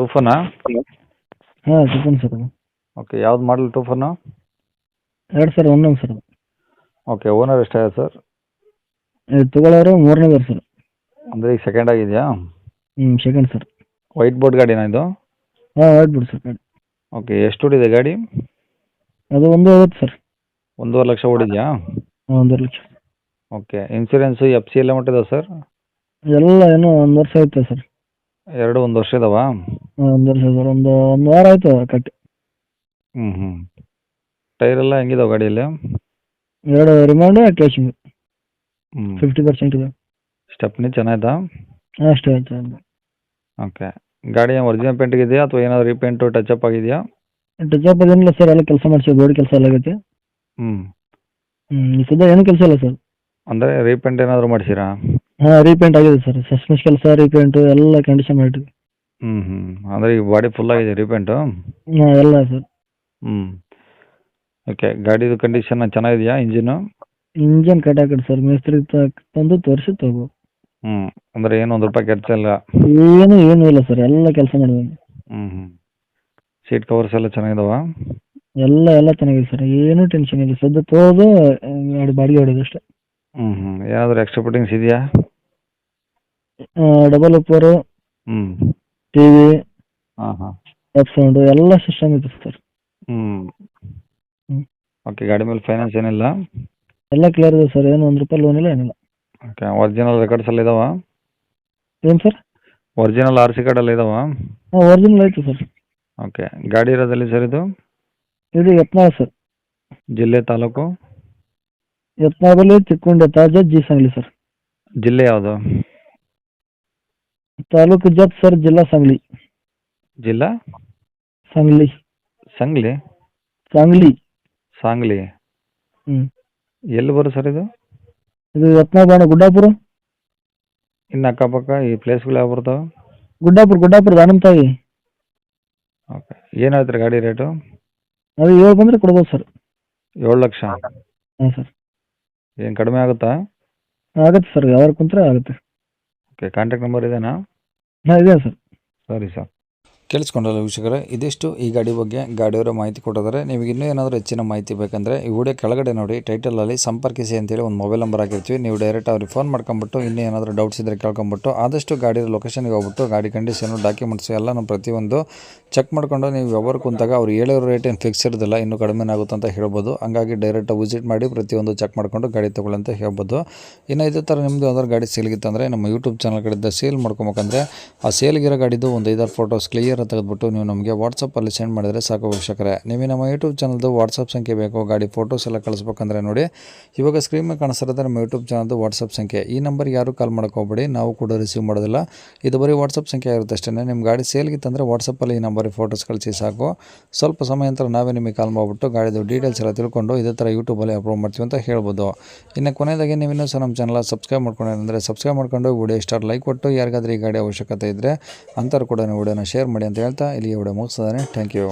ಟೂಫನಾ? ಹಾಂ tiffin sir ಅದು. Okay, ಯಾವ್ದು ಮಾಡಲ್ ಟೂಫನು? 2001 ಸರ್ ಅದು. ಓಕೆ, ಓನರ್ ಎಷ್ಟಾಗಿದೆ ಸರ್? ಇದು ತೊಗೊಳೋರು ಮೂರನೇದಾರು ಸರ್. ಅಂದರೆ ಈಗ ಸೆಕೆಂಡ್ ಆಗಿದೆಯಾ? Second sir. ವೈಟ್ ಬೋರ್ಡ್ ಗಾಡಿನಾ ಇದು? ಹಾಂ ಆಯ್ತು ಸರ್ ಗಾಡಿ. ಓಕೆ, ಎಷ್ಟು ಓಡಿದೆ ಗಾಡಿ? ಅದು 150 ಸರ್. 1.5 ಲಕ್ಷ ಓಡಿದೆಯಾ? ಹಾಂ 1.5 ಲಕ್ಷ. ಓಕೆ, ಇನ್ಸೂರೆನ್ಸು FC ಎಲ್ಲ ಮುಟ್ಟಿದೆ ಸರ್? ಎಲ್ಲ ಏನೋ 1 ವರ್ಷ ಆಯ್ತು ಸರ್. ಎರಡು 1 ವರ್ಷ ಇದಾವಾ? ಹಾಂ 1 ವರ್ಷ ಸರ್. ಒಂದು ವಾರ ಆಯ್ತು ಕಟ್ಟಿ. ಹ್ಞೂ. ಟೈರೆಲ್ಲ ಹೆಂಗಿದಾವೆ ಗಾಡಿಯಲ್ಲಿ? 2 ರಿಮೈಂಡು ಕ್ಯಾಶಿಂಗ್ ಹ್ಞೂ. 50% ಇದೆ. ಸ್ಟೆಪ್ನಿ ಚೆನ್ನಾಯ್ತಾ? ಹಾಂ ಅಷ್ಟೇ ಆಯ್ತು. ಓಕೆ, ಗಾಡಿ ಒರಿಜಿನಲ್ ಪೇಂಟಿಗೆ ಇದೆಯಾ ಅಥವಾ ಏನಾದರೂ ರೀಪೇಂಟು ಟಚಪ್ ಆಗಿದೆಯಾ? ಟಚಪ್ ಅದೇನಿಲ್ಲ ಸರ್, ಎಲ್ಲ ಕೆಲಸ ಮಾಡಿಸಿ ಬೋರ್ಡ್ ಕೆಲಸ ಎಲ್ಲ ಆಗೈತೆ. ಹ್ಞೂ. ಈ ಸದ್ಯ ಏನು ಕೆಲಸ ಇಲ್ಲ ಸರ್. ಅಂದರೆ ರೀಪೇಂಟ್ ಏನಾದರೂ ಮಾಡಿಸಿರಾ? ಹಾಂ ರೀಪೇಂಟ್ ಆಗಿದೆ ಸರ್. ಸಸ್ಪೆನ್ಸ್ ಕೆಲಸ ರೀಪೇಂಟು ಎಲ್ಲ ಕಂಡೀಷನ್ ಮಾಡಿದ್ವಿ. ಹ್ಞೂ. ಅಂದರೆ ಈಗ ಬಾಡಿ ಫುಲ್ ಆಗಿದೆ ರೀಪೇಂಟು? ಹಾಂ ಎಲ್ಲ ಸರ್. ಹ್ಞೂ. ಓಕೆ, ಗಾಡಿದು ಕಂಡೀಷನ್ ಚೆನ್ನಾಗಿದೆಯಾ ಇಂಜಿನು? ಇಂಜನ್ ಕಟ್ಟಾಕಡೆ ಸರ್, ಮೇಸ್ತ್ರಿ ತಂದು ತೋರಿಸಿ ತಗೋಬೋದು. ಹ್ಞೂ. ಅಂದರೆ ಏನು ₹1 ಖರ್ಚಿಲ್ಲ? ಏನೂ ಇಲ್ಲ ಸರ್, ಎಲ್ಲ ಕೆಲಸ ಮಾಡಿದ್ದೀನಿ. ಹ್ಞೂ. ಸೀಟ್ ಕವರ್ಸ್ ಎಲ್ಲ ಚೆನ್ನಾಗಿದಾವಾ? ಎಲ್ಲ ಚೆನ್ನಾಗಿದೆ ಸರ್, ಏನೂ ಟೆನ್ಷನ್ ಇಲ್ಲ. ಸದ್ಯ ತೋದು ಬಾಡಿಗೆ ಹೊಡೋದು ಅಷ್ಟೇ. ಹ್ಞೂ. ಏನಾದರೂ ಎಕ್ಸ್ಟ್ರಾ ಫಿಟ್ಟಿಂಗ್ಸ್ ಇದೆಯಾ? ಡಬಲ್ ಉಪ್ಪರು, ಹ್ಞೂ. TV, ಹಾಂ. ಅಪ್ ಸೌಂಡು ಎಲ್ಲ ಸಿಸ್ಟಮ್ ಇದೆ ಸರ್. ಹ್ಞೂ. ಓಕೆ, ಗಾಡಿ ಮೇಲೆ ಫೈನಾನ್ಸ್ ಏನಿಲ್ಲ? ಎಲ್ಲ ಕ್ಲಿಯರ್ ಇದೆ ಸರ್, ಏನು ₹1 ಲೋನ್ ಇಲ್ಲ ಏನಿಲ್ಲ. ಓಕೆ, ಒರಿಜಿನಲ್ ರೆಕಾರ್ಡ್ಸ್ ಎಲ್ಲ ಇದಾವಾ? ಏನು ಸರ್? ಒರಿಜಿನಲ್ RC ಕಾರ್ಡ್ ಎಲ್ಲ ಇದಾವಾ? ಹಾಂ ಒರಿಜಿನಲ್ ಆಯಿತು ಸರ್. ಓಕೆ, ಗಾಡಿ ಇರೋದಲ್ಲಿ ಸರ್ ಇದು? ಇದು ಯತ್ನಾಳ್ ಸರ್. ಜಿಲ್ಲೆ, ತಾಲೂಕು? ಯತ್ನಾಳಲ್ಲಿ ಚಿಕ್ಕೋಂಡೆ ತಾಜಾ ಜಿ ಸಂಗ್ಲಿ ಸರ್. ಜಿಲ್ಲೆ ಯಾವುದು? ತಾಲೂಕು ಜತ್ ಸರ್, ಜಿಲ್ಲಾ ಸಂಗ್ಲಿ. ಜಿಲ್ಲಾ? ಸಂಗ್ಲಿ. ಸಂಗ್ಲಿ? ಸಾಂಗ್ಲಿ. ಸಾಂಗ್ಲಿ. ಹ್ಞೂ. ಎಲ್ಲಿ ಬರುತ್ತೆ ಸರ್ ಇದು? ಇದು ಯತ್ನಾಳ್ ಗುಡ್ಡಾಪುರ. ಇನ್ನು ಅಕ್ಕಪಕ್ಕ ಈ ಪ್ಲೇಸ್ಗಳು ಯಾವ ಬರ್ತಾವೆ? ಗುಡ್ಡಾಪುರ ದಾನಂತಾಯಿ. ಓಕೆ, ಏನು ಹೇಳ್ತೀರಿ ಗಾಡಿ ರೇಟು? ಅದು 7 ಬಂದರೆ ಕೊಡ್ಬೋದು ಸರ್. 7 ಲಕ್ಷ? ಹಾಂ ಸರ್. ಏನು ಕಡಿಮೆ ಆಗುತ್ತಾ? ಆಗುತ್ತೆ ಸರ್, ಯಾವಾಗ ಕುಂತ್ರೆ ಆಗುತ್ತೆ. ಓಕೆ, ಕಾಂಟ್ಯಾಕ್ಟ್ ನಂಬರ್ ಇದೇನಾ? ಹಾಂ ಇದೆ ಸರ್. ಸರಿ ಸರ್. ಕೇಳಿಸ್ಕೊಂಡಲ್ಲ ವೀಕ್ಷಕರೇ, ಇದಿಷ್ಟು ಈ ಗಾಡಿ ಬಗ್ಗೆ ಗಾಡಿಯವರ ಮಾಹಿತಿ ಕೊಟ್ಟಿದ್ದಾರೆ. ನಿಮಗೆ ಇನ್ನೂ ಏನಾದರೂ ಹೆಚ್ಚಿನ ಮಾಹಿತಿ ಬೇಕಂದರೆ ಈ ವಿಡಿಯೋ ಕೆಳಗಡೆ ನೋಡಿ ಟೈಟಲಲ್ಲಿ ಸಂಪರ್ಕಿಸಿ ಅಂತೇಳಿ ಒಂದು ಮೊಬೈಲ್ ನಂಬರ್ ಹಾಕಿರ್ತೀವಿ. ನೀವು ಡೈರೆಕ್ಟ್ ಅವ್ರಿಗೆ ಫೋನ್ ಮಾಡ್ಕೊಂಬಿಟ್ಟು ಇನ್ನೂ ಏನಾದರೂ ಡೌಟ್ಸ್ ಇದ್ದರೆ ಕೇಳ್ಕೊಂಬಿಟ್ಟು ಆದಷ್ಟು ಗಾಡಿ ಲೊಕೇಶನ್ಗೆ ಹೋಗ್ಬಿಟ್ಟು ಗಾಡಿ ಕಂಡೀಷನು ಡಾಕ್ಯುಮೆಂಟ್ಸು ಎಲ್ಲ ನಾವು ಪ್ರತಿಯೊಂದು ಚೆಕ್ ಮಾಡಿಕೊಂಡು ನೀವು ವ್ಯವಹಾರ ಕುಂತಾಗ ಅವ್ರು ಹೇಳಿರೋ ರೇಟ್ ಏನು ಫಿಕ್ಸ್ ಇರೋದಿಲ್ಲ, ಇನ್ನೂ ಕಡಿಮೆ ಆಗುತ್ತೆ ಅಂತ ಹೇಳ್ಬೋದು. ಹಂಗಾಗಿ ಡೈರೆಕ್ಟ್ ವಿಸಿಟ್ ಮಾಡಿ ಪ್ರತಿಯೊಂದು ಚೆಕ್ ಮಾಡಿಕೊಂಡು ಗಾಡಿ ತೊಗೊಳ್ಳಿ ಅಂತ ಹೇಳ್ಬೋದು. ಇನ್ನು ಇದೇ ಥರ ನಿಮ್ಮದು ಯಾವ್ದಾದ್ರು ಗಾಡಿ ಸೇಲ್ಗಿತ್ತಂದರೆ ನಮ್ಮ ಯೂಟ್ಯೂಬ್ ಚಾನಲ್ ಕಡೆಯಿಂದ ಸೇಲ್ ಮಾಡ್ಕೊಬೇಕಂದ್ರೆ ಆ ಸೇಲ್ಗಿರೋ ಗಾಡಿದು ಒಂದು 5-6 ಫೋಟೋಸ್ ಕ್ಲಿಯರ್ ತೆಗೆದುಬಿಟ್ಟು ನೀವು ನಮಗೆ ವಾಟ್ಸಪ್ಪಲ್ಲಿ ಸೆಂಡ್ ಮಾಡಿದರೆ ಸಾಕು ವೀಕ್ಷಕರೇ. ನಿಮಗೆ ನಮ್ಮ ಯೂಟ್ಯೂಬ್ ಚಾನಲ್ದು ವಾಟ್ಸಪ್ ಸಂಖ್ಯೆ ಬೇಕು, ಗಾಡಿ ಫೋಟೋಸ್ ಎಲ್ಲ ಕಳಿಸ್ಬೇಕಂದ್ರೆ ನೋಡಿ ಇವಾಗ ಸ್ಕ್ರೀನ್ ಮೇಲೆ ಕಾಣಿಸ್ತಿರೋದು ನಮ್ಮ ಯೂಟ್ಯೂಬ್ ಚಾನಲ್ದು ವಾಟ್ಸಪ್ ಸಂಖ್ಯೆ. ಈ ನಂಬರ್ಗೆ ಯಾರು ಕಾಲ್ ಹೋಗಬೇಡಿ, ನಾವು ಕೂಡ ರಿಸೀವ್ ಮಾಡೋದಿಲ್ಲ. ಇದು ಬರೀ ವಾಟ್ಸಪ್ ಸಂಖ್ಯೆ ಇರುತ್ತೆ ಅಷ್ಟೇ. ನಿಮ್ಮ ಗಾಡಿ ಸೇಲ್ಗಿತ್ತಂದರೆ ವಾಟ್ಸಪ್ಪಲ್ಲಿ ಈ ನಂಬರಿಗೆ ಫೋಟೋಸ್ ಕಳಿಸಿ ಸಾಕು. ಸ್ವಲ್ಪ ಸಮಯ ನಂತರ ನಾವೇ ನಿಮಗೆ ಕಾಲ್ ಮಾಡಿಬಿಟ್ಟು ಗಾಡಿದು ಡೀಟೇಲ್ಸ್ ಎಲ್ಲ ತಿಳ್ಕೊಂಡು ಇದೇ ಥರ ಯೂಟ್ಯೂಬಲ್ಲಿ ಅಪ್ಲೋಡ್ ಮಾಡ್ತೀವಿ ಅಂತ ಹೇಳ್ಬೋದು. ಇನ್ನು ಕೊನೆಯದಾಗಿ ನೀವು ಇನ್ನೂ ಸಹ ನಮ್ಮ ಚಾನಲ್ ಸಬ್ಸ್ಕ್ರೈಬ್ ಮಾಡ್ಕೊಂಡ್ರೆ ಸಬ್ಸ್ಕ್ರೈಬ್ ಮಾಡ್ಕೊಂಡು ವಿಡಿಯೋ ಇಷ್ಟ ಲೈಕ್ ಕೊಟ್ಟು ಯಾರಿಗಾದ್ರೂ ಈ ಗಾಡಿ ಅವಶ್ಯಕತೆ ಇದ್ದರೆ ಅಂಥವ್ರು ಕೂಡ ನೀವು ವಿಡಿಯೋನ ಶೇರ್ ಮಾಡಿ ಅಂತ ಹೇಳ್ತಾ ಇಲ್ಲಿ ವಿಡಿಯೋ ಮುಗಿಸ್ತದೆ. Thank you.